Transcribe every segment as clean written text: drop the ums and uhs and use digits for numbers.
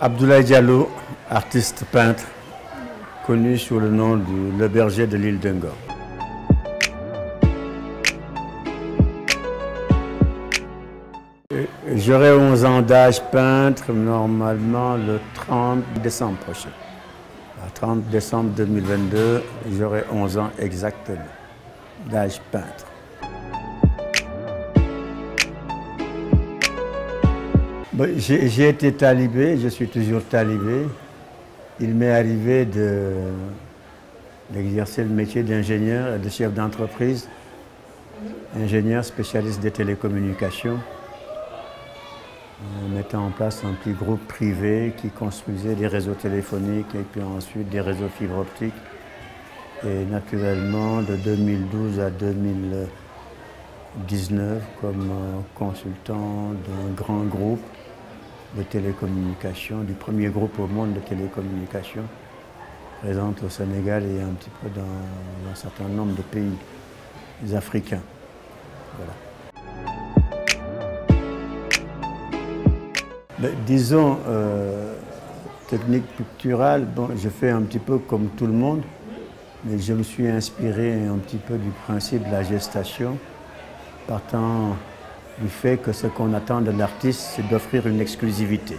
Abdoulaye Diallo, artiste peintre, connu sous le nom de Le Berger de l'île d'Ungor. J'aurai 11 ans d'âge peintre, normalement le 30 décembre prochain. Le 30 décembre 2022, j'aurai 11 ans exactement d'âge peintre. J'ai été talibé, je suis toujours talibé. Il m'est arrivé d'exercer le métier d'ingénieur et de chef d'entreprise, ingénieur spécialiste des télécommunications, en mettant en place un petit groupe privé qui construisait des réseaux téléphoniques et puis ensuite des réseaux fibre optique. Et naturellement, de 2012 à 2019, comme consultant d'un grand groupe de télécommunications, du premier groupe au monde de télécommunications, présent au Sénégal et un petit peu dans un certain nombre de pays africains. Voilà. Disons, technique picturale, bon, je fais un petit peu comme tout le monde, mais je me suis inspiré un petit peu du principe de la gestation, partant du fait que ce qu'on attend de l'artiste, c'est d'offrir une exclusivité.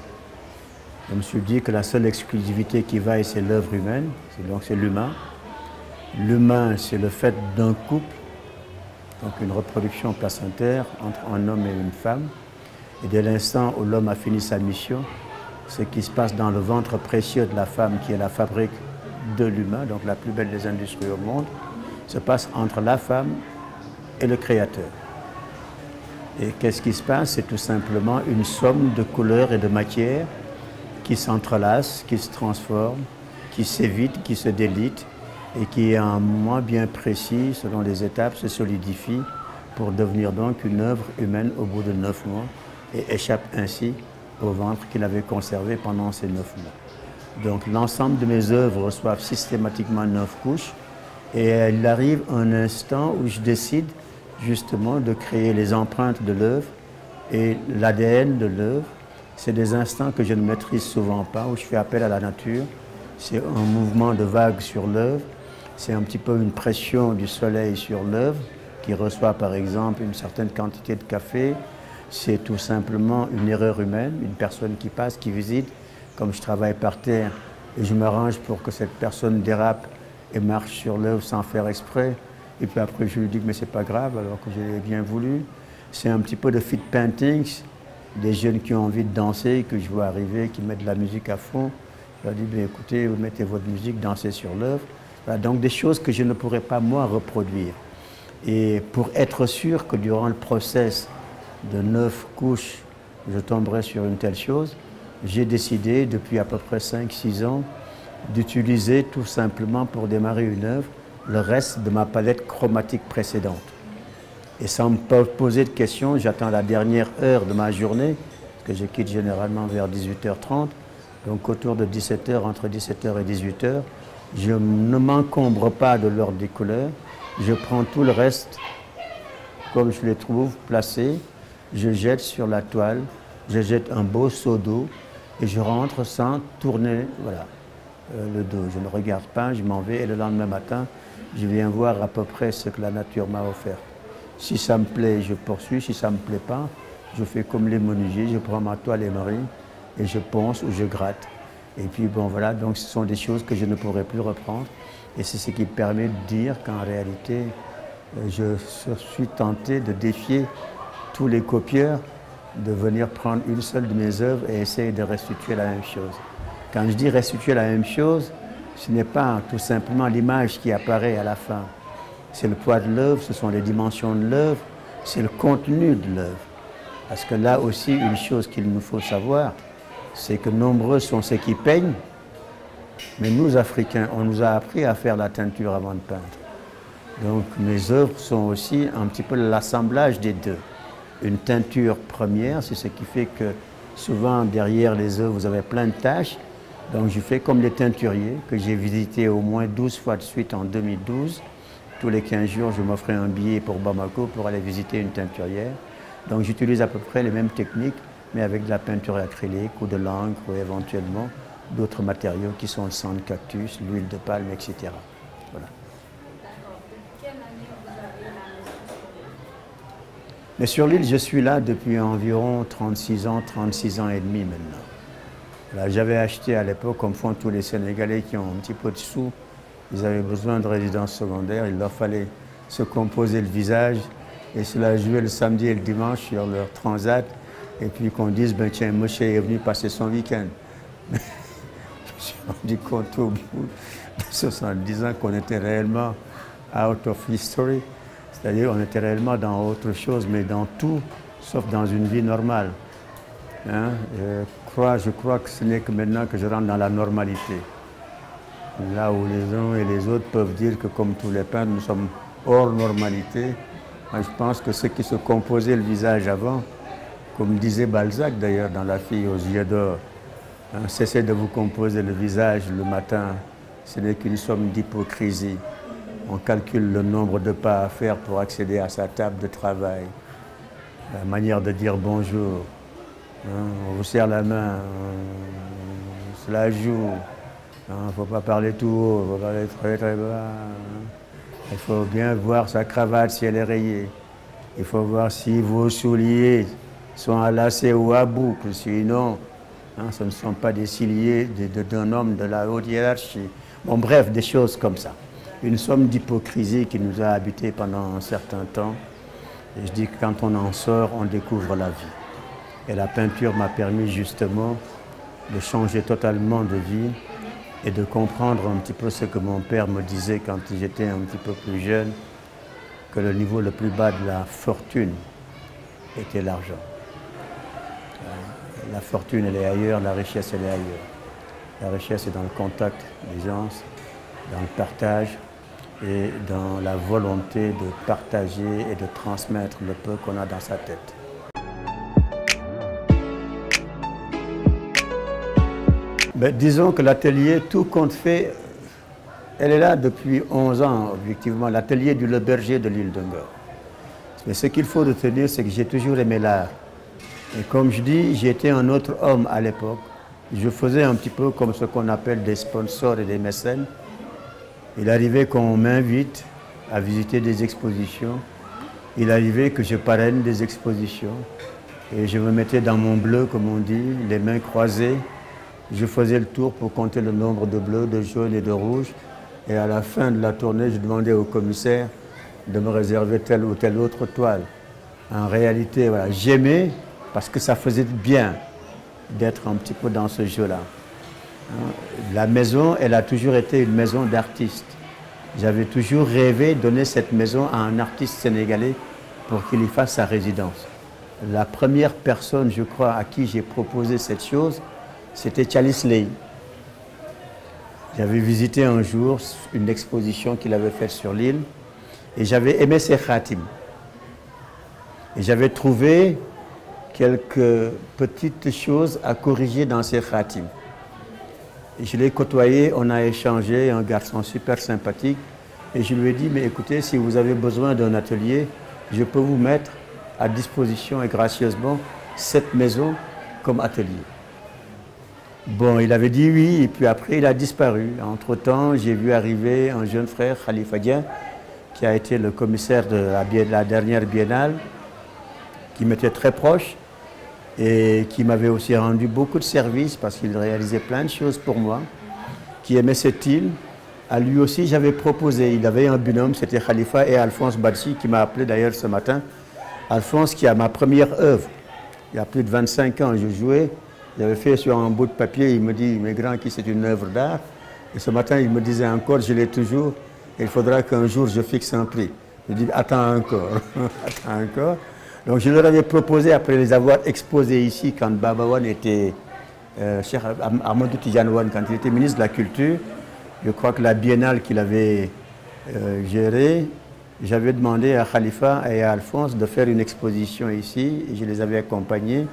Je me suis dit que la seule exclusivité qui vaille, c'est l'œuvre humaine, donc c'est l'humain. L'humain, c'est le fait d'un couple, donc une reproduction placentaire entre un homme et une femme. Et dès l'instant où l'homme a fini sa mission, ce qui se passe dans le ventre précieux de la femme, qui est la fabrique de l'humain, donc la plus belle des industries au monde, se passe entre la femme et le créateur. Et qu'est-ce qui se passe? C'est tout simplement une somme de couleurs et de matières qui s'entrelacent, qui se transforment, qui s'évitent, qui se délitent et qui, à un moment bien précis, selon les étapes, se solidifient pour devenir donc une œuvre humaine au bout de 9 mois et échappe ainsi au ventre qu'il avait conservé pendant ces 9 mois. Donc l'ensemble de mes œuvres reçoivent systématiquement 9 couches et il arrive un instant où je décide justement de créer les empreintes de l'œuvre et l'ADN de l'œuvre. C'est des instants que je ne maîtrise souvent pas, où je fais appel à la nature. C'est un mouvement de vague sur l'œuvre, c'est un petit peu une pression du soleil sur l'œuvre qui reçoit par exemple une certaine quantité de café. C'est tout simplement une erreur humaine, une personne qui passe, qui visite. Comme je travaille par terre et je m'arrange pour que cette personne dérape et marche sur l'œuvre sans faire exprès. Et puis après, je lui dis que mais c'est pas grave, alors que j'ai bien voulu. C'est un petit peu de fit paintings, des jeunes qui ont envie de danser, que je vois arriver, qui mettent de la musique à fond. Je leur dis, bien, écoutez, vous mettez votre musique, dansez sur l'œuvre. Voilà, donc des choses que je ne pourrais pas, moi, reproduire. Et pour être sûr que durant le process de 9 couches, je tomberai sur une telle chose, j'ai décidé, depuis à peu près 5-6 ans, d'utiliser tout simplement pour démarrer une œuvre le reste de ma palette chromatique précédente. Et sans me poser de questions, j'attends la dernière heure de ma journée, que je quitte généralement vers 18h30, donc autour de 17h, entre 17h et 18h, je ne m'encombre pas de l'ordre des couleurs, je prends tout le reste comme je les trouve placés, je jette sur la toile, je jette un beau seau d'eau et je rentre sans tourner voilà, le dos. Je ne regarde pas, je m'en vais et le lendemain matin, je viens voir à peu près ce que la nature m'a offert. Si ça me plaît, je poursuis. Si ça ne me plaît pas, je fais comme les menuisiers, je prends ma toile émarine et je ponce ou je gratte. Et puis bon voilà, donc ce sont des choses que je ne pourrai plus reprendre. Et c'est ce qui me permet de dire qu'en réalité, je suis tenté de défier tous les copieurs de venir prendre une seule de mes œuvres et essayer de restituer la même chose. Quand je dis restituer la même chose, ce n'est pas tout simplement l'image qui apparaît à la fin. C'est le poids de l'œuvre, ce sont les dimensions de l'œuvre, c'est le contenu de l'œuvre. Parce que là aussi, une chose qu'il nous faut savoir, c'est que nombreux sont ceux qui peignent, mais nous, Africains, on nous a appris à faire la teinture avant de peindre. Donc mes œuvres sont aussi un petit peu l'assemblage des deux. Une teinture première, c'est ce qui fait que souvent derrière les œuvres, vous avez plein de taches. Donc je fais comme les teinturiers que j'ai visités au moins 12 fois de suite en 2012. Tous les 15 jours, je m'offrais un billet pour Bamako pour aller visiter une teinturière. Donc j'utilise à peu près les mêmes techniques, mais avec de la peinture acrylique ou de l'encre ou éventuellement d'autres matériaux qui sont le sang de cactus, l'huile de palme, etc. Voilà. D'accord. Depuis quelle année vous avez la maison sur l'île? Mais sur l'île, je suis là depuis environ 36 ans et demi maintenant. J'avais acheté à l'époque, comme font tous les Sénégalais qui ont un petit peu de sous, ils avaient besoin de résidence secondaire, il leur fallait se composer le visage et cela jouait le samedi et le dimanche sur leur transat et puis qu'on dise, ben tiens, Moshe est venu passer son week-end. Je me suis rendu compte au bout de 70 ans qu'on était réellement out of history, c'est-à-dire on était réellement dans autre chose, mais dans tout, sauf dans une vie normale. Hein? Je crois que ce n'est que maintenant que je rentre dans la normalité. Là où les uns et les autres peuvent dire que comme tous les peintres, nous sommes hors normalité. Moi, je pense que ceux qui se composaient le visage avant, comme disait Balzac d'ailleurs dans La fille aux yeux d'or, hein, cessez de vous composer le visage le matin, ce n'est qu'une somme d'hypocrisie. On calcule le nombre de pas à faire pour accéder à sa table de travail, la manière de dire bonjour. On vous serre la main, on se la joue. Il ne faut pas parler tout haut, il faut parler très très bas. Il faut bien voir sa cravate si elle est rayée. Il faut voir si vos souliers sont à lacets ou à boucle. Sinon, ce ne sont pas des souliers d'un homme de la haute hiérarchie. Bon, bref, des choses comme ça. Une somme d'hypocrisie qui nous a habités pendant un certain temps. Et je dis que quand on en sort, on découvre la vie. Et la peinture m'a permis justement de changer totalement de vie et de comprendre un petit peu ce que mon père me disait quand j'étais un petit peu plus jeune, que le niveau le plus bas de la fortune était l'argent. La fortune, elle est ailleurs, la richesse, elle est ailleurs. La richesse est dans le contact des gens, dans le partage et dans la volonté de partager et de transmettre le peu qu'on a dans sa tête. Ben, disons que l'atelier, tout compte fait, elle est là depuis 11 ans, objectivement, l'atelier du Le Berger de l'île d'Ungor. Mais ce qu'il faut retenir, c'est que j'ai toujours aimé l'art. Et comme je dis, j'étais un autre homme à l'époque. Je faisais un petit peu comme ce qu'on appelle des sponsors et des mécènes. Il arrivait qu'on m'invite à visiter des expositions. Il arrivait que je parraine des expositions. Et je me mettais dans mon bleu, comme on dit, les mains croisées. Je faisais le tour pour compter le nombre de bleus, de jaunes et de rouges. Et à la fin de la tournée, je demandais au commissaire de me réserver telle ou telle autre toile. En réalité, voilà, j'aimais parce que ça faisait bien d'être un petit peu dans ce jeu-là. La maison, elle a toujours été une maison d'artistes. J'avais toujours rêvé de donner cette maison à un artiste sénégalais pour qu'il y fasse sa résidence. La première personne, je crois, à qui j'ai proposé cette chose, c'était Tchalis Ley. J'avais visité un jour une exposition qu'il avait faite sur l'île et j'avais aimé ses khatim. Et j'avais trouvé quelques petites choses à corriger dans ses khatim. Et je l'ai côtoyé, on a échangé, un garçon super sympathique. Et je lui ai dit, mais écoutez, si vous avez besoin d'un atelier, je peux vous mettre à disposition et gracieusement cette maison comme atelier. Bon, il avait dit oui, et puis après, il a disparu. Entre-temps, j'ai vu arriver un jeune frère, Khalifa Dia, qui a été le commissaire de la dernière biennale, qui m'était très proche et qui m'avait aussi rendu beaucoup de services parce qu'il réalisait plein de choses pour moi, qui aimait cette île. À lui aussi, j'avais proposé, il avait un binôme, c'était Khalifa et Alphonse Badji, qui m'a appelé d'ailleurs ce matin. Alphonse, qui a ma première œuvre, il y a plus de 25 ans, je jouais. J'avais fait sur un bout de papier, il me dit, mais grand, qui c'est une œuvre d'art. Et ce matin, il me disait encore, je l'ai toujours, il faudra qu'un jour je fixe un prix. Je dis, attends encore, attends encore. Donc je leur avais proposé, après les avoir exposés ici, quand Baba Wan était, Cheikh Amadou Tidiane Wan, quand il était ministre de la Culture, je crois que la biennale qu'il avait gérée, j'avais demandé à Khalifa et à Alphonse de faire une exposition ici, et je les avais accompagnés.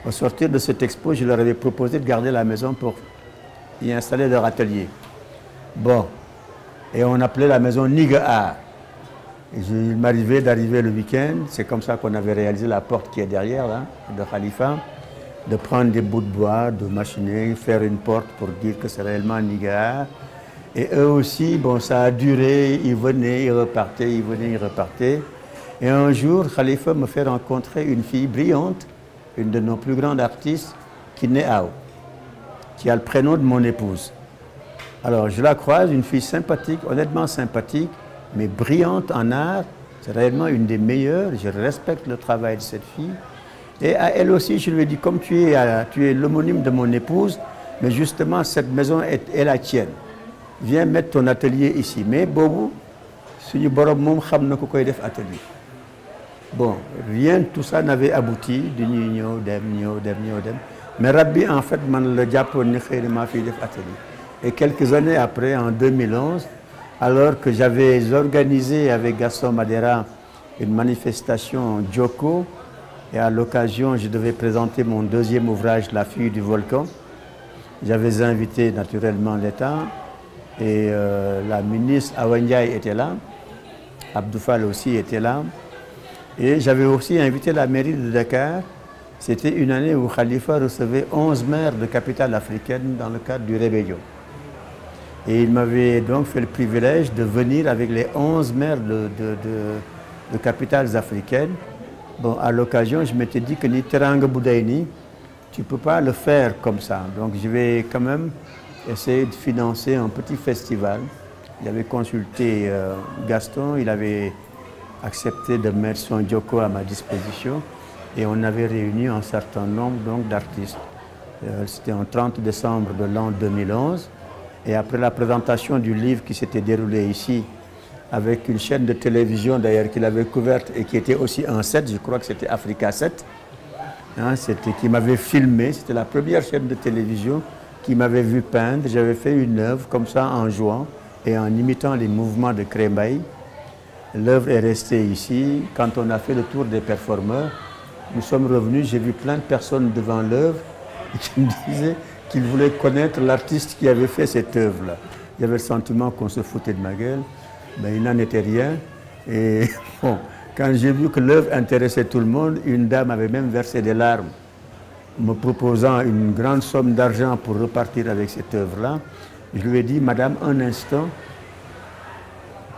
Au sortir de cette expo, je leur avais proposé de garder la maison pour y installer leur atelier. Bon, et on appelait la maison Niga. Il m'arrivait d'arriver le week-end, c'est comme ça qu'on avait réalisé la porte qui est derrière, là, de Khalifa. de prendre des bouts de bois, de machiner, faire une porte pour dire que c'est réellement Niger. Et eux aussi, bon, ça a duré, ils venaient, ils repartaient, ils venaient, ils repartaient. Et un jour, Khalifa me fait rencontrer une fille brillante, une de nos plus grandes artistes, Kiné Aou, qui a le prénom de mon épouse. Alors, je la croise, une fille sympathique, honnêtement sympathique, mais brillante en art. C'est réellement une des meilleures. Je respecte le travail de cette fille. Et à elle aussi, je lui ai dit, comme tu es l'homonyme de mon épouse, mais justement, cette maison est la tienne. Viens mettre ton atelier ici. Mais Bobo, suñu borom mom xam na ko koy def atelier. Bon, rien de tout ça n'avait abouti. Mais Rabbi, en fait, man le Japon ni xeyna ma fi def atelier. Et quelques années après, en 2011, alors que j'avais organisé avec Gaston Madera une manifestation Djoko, et à l'occasion, je devais présenter mon deuxième ouvrage, La fille du volcan. J'avais invité naturellement l'État, et la ministre Awa Ndiaye était là, Abdou Fall aussi était là, et j'avais aussi invité la mairie de Dakar. C'était une année où Khalifa recevait 11 maires de capitales africaines dans le cadre du Rébellion. Et il m'avait donc fait le privilège de venir avec les 11 maires de capitales africaines. Bon, à l'occasion, je m'étais dit que ni Teranga Boudaini, tu ne peux pas le faire comme ça. Donc je vais quand même essayer de financer un petit festival. Il avait consulté Gaston, il avait accepté de mettre son Djoko à ma disposition et on avait réuni un certain nombre d'artistes. C'était en 30 décembre de l'an 2011. Et après la présentation du livre qui s'était déroulé ici, avec une chaîne de télévision d'ailleurs qu'il avait couverte et qui était aussi en 7, je crois que c'était Africa 7, hein, qui m'avait filmé, c'était la première chaîne de télévision qui m'avait vu peindre. J'avais fait une œuvre comme ça en jouant et en imitant les mouvements de Krembaï. L'œuvre est restée ici. Quand on a fait le tour des performeurs, nous sommes revenus, j'ai vu plein de personnes devant l'œuvre qui me disaient qu'ils voulaient connaître l'artiste qui avait fait cette œuvre-là. Il y avait le sentiment qu'on se foutait de ma gueule, mais il n'en était rien. Et bon, quand j'ai vu que l'œuvre intéressait tout le monde, une dame avait même versé des larmes, me proposant une grande somme d'argent pour repartir avec cette œuvre-là. Je lui ai dit, madame, un instant,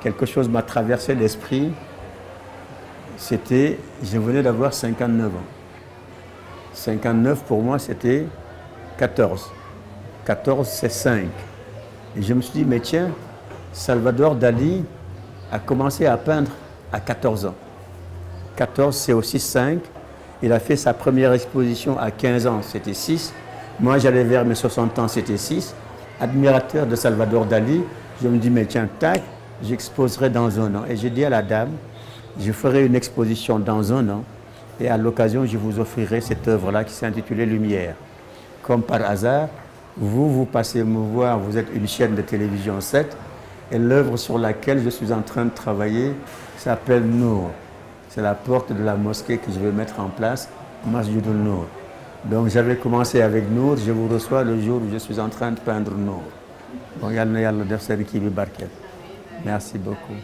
quelque chose m'a traversé l'esprit. C'était, je venais d'avoir 59 ans. 59 pour moi, c'était 14. 14, c'est 5. Et je me suis dit, mais tiens, Salvador Dali a commencé à peindre à 14 ans. 14, c'est aussi 5. Il a fait sa première exposition à 15 ans, c'était 6. Moi, j'allais vers mes 60 ans, c'était 6. Admirateur de Salvador Dali, je me dis, mais tiens, tac, j'exposerai dans un an. Et j'ai dit à la dame, je ferai une exposition dans un an. Et à l'occasion, je vous offrirai cette œuvre-là qui s'intitulait Lumière. Comme par hasard, vous passez me voir, vous êtes une chaîne de télévision 7, et l'œuvre sur laquelle je suis en train de travailler s'appelle Nour. C'est la porte de la mosquée que je vais mettre en place, Masjidul Nour. Donc j'avais commencé avec Nour, je vous reçois le jour où je suis en train de peindre Nour. Bon, yalla def sen ki bi barkel. Merci beaucoup.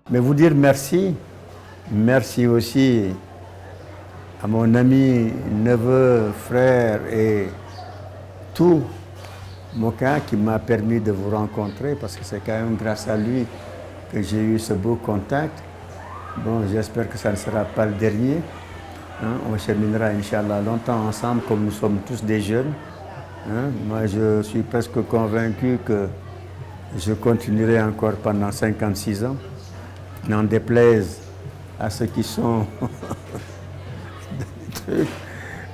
Mais vous dire merci, merci aussi à mon ami, neveu, frère et tout Moka qui m'a permis de vous rencontrer parce que c'est quand même grâce à lui que j'ai eu ce beau contact. Bon, j'espère que ça ne sera pas le dernier. Hein, on cheminera, Inch'Allah, longtemps ensemble comme nous sommes tous des jeunes. Hein. Moi, je suis presque convaincu que je continuerai encore pendant 56 ans. N'en déplaise à ceux qui sont...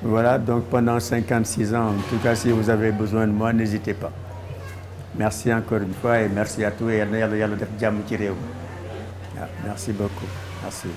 Voilà, donc pendant 56 ans, en tout cas, si vous avez besoin de moi, n'hésitez pas. Merci encore une fois et merci à tous. Et merci beaucoup. Merci.